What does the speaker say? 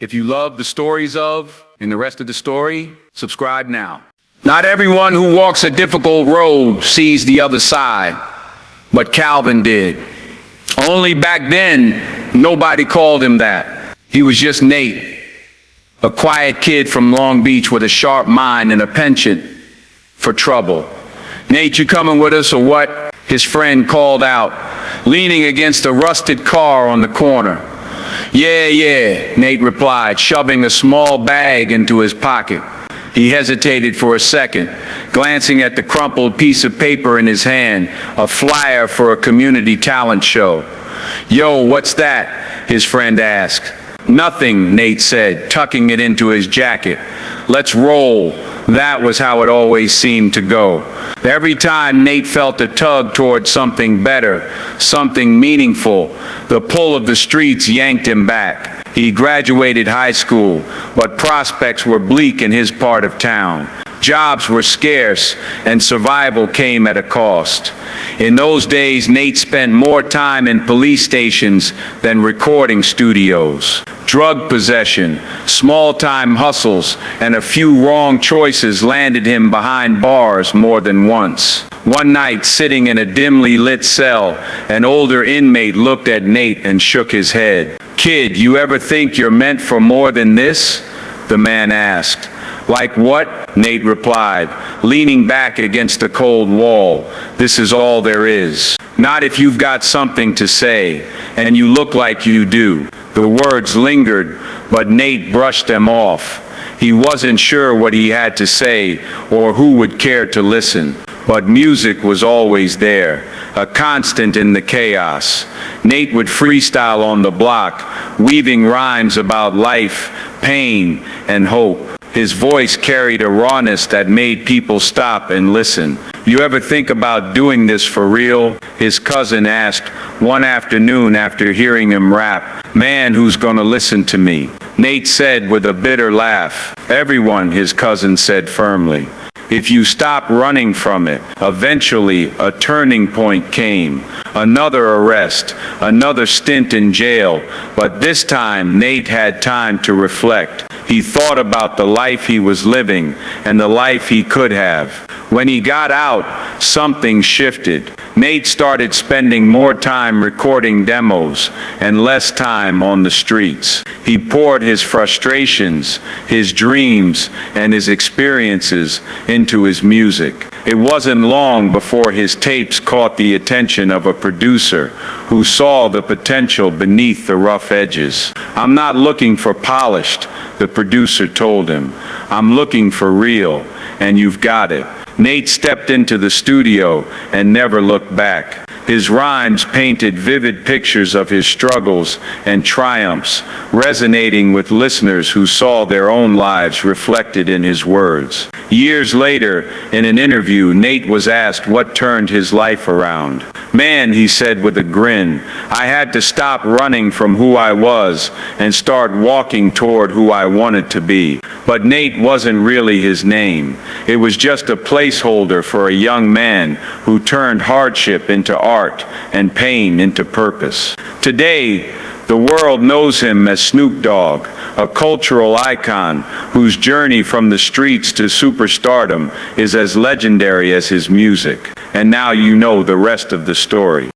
If you love the stories of and the rest of the story, subscribe now. Not everyone who walks a difficult road sees the other side, but Calvin did. Only back then, nobody called him that. He was just Nate, a quiet kid from Long Beach with a sharp mind and a penchant for trouble. "Nate, you coming with us or what?" his friend called out, leaning against a rusted car on the corner. Yeah, Nate replied, shoving a small bag into his pocket. He hesitated for a second, glancing at the crumpled piece of paper in his hand, a flyer for a community talent show. "Yo, what's that?" his friend asked. "Nothing," Nate said, tucking it into his jacket. "Let's roll." That was how it always seemed to go. Every time Nate felt a tug toward something better, something meaningful, the pull of the streets yanked him back. He graduated high school, but prospects were bleak in his part of town. Jobs were scarce, and survival came at a cost. In those days, Nate spent more time in police stations than recording studios. Drug possession, small-time hustles, and a few wrong choices landed him behind bars more than once. One night, sitting in a dimly lit cell, an older inmate looked at Nate and shook his head. "Kid, you ever think you're meant for more than this?" the man asked. "Like what?" Nate replied, leaning back against the cold wall. "This is all there is. Not if you've got something to say, and you look like you do." The words lingered, but Nate brushed them off. He wasn't sure what he had to say or who would care to listen. But music was always there, a constant in the chaos. Nate would freestyle on the block, weaving rhymes about life, pain, and hope. His voice carried a rawness that made people stop and listen. "You ever think about doing this for real?" his cousin asked one afternoon after hearing him rap. "Man, who's gonna listen to me?" Nate said with a bitter laugh. "Everyone," his cousin said firmly. If you stop running from it, eventually a turning point came. Another arrest, another stint in jail, but this time Nate had time to reflect. He thought about the life he was living and the life he could have. When he got out, something shifted. Nate started spending more time recording demos and less time on the streets. He poured his frustrations, his dreams, and his experiences into his music. It wasn't long before his tapes caught the attention of a producer who saw the potential beneath the rough edges. "I'm not looking for polished," the producer told him. "I'm looking for real, and you've got it." Nate stepped into the studio and never looked back. His rhymes painted vivid pictures of his struggles and triumphs, resonating with listeners who saw their own lives reflected in his words. Years later, in an interview, Nate was asked what turned his life around. "Man," he said with a grin, "I had to stop running from who I was and start walking toward who I wanted to be." But Nate wasn't really his name. It was just a placeholder for a young man who turned hardship into art and pain into purpose. Today, the world knows him as Snoop Dogg, a cultural icon whose journey from the streets to superstardom is as legendary as his music. And now you know the rest of the story.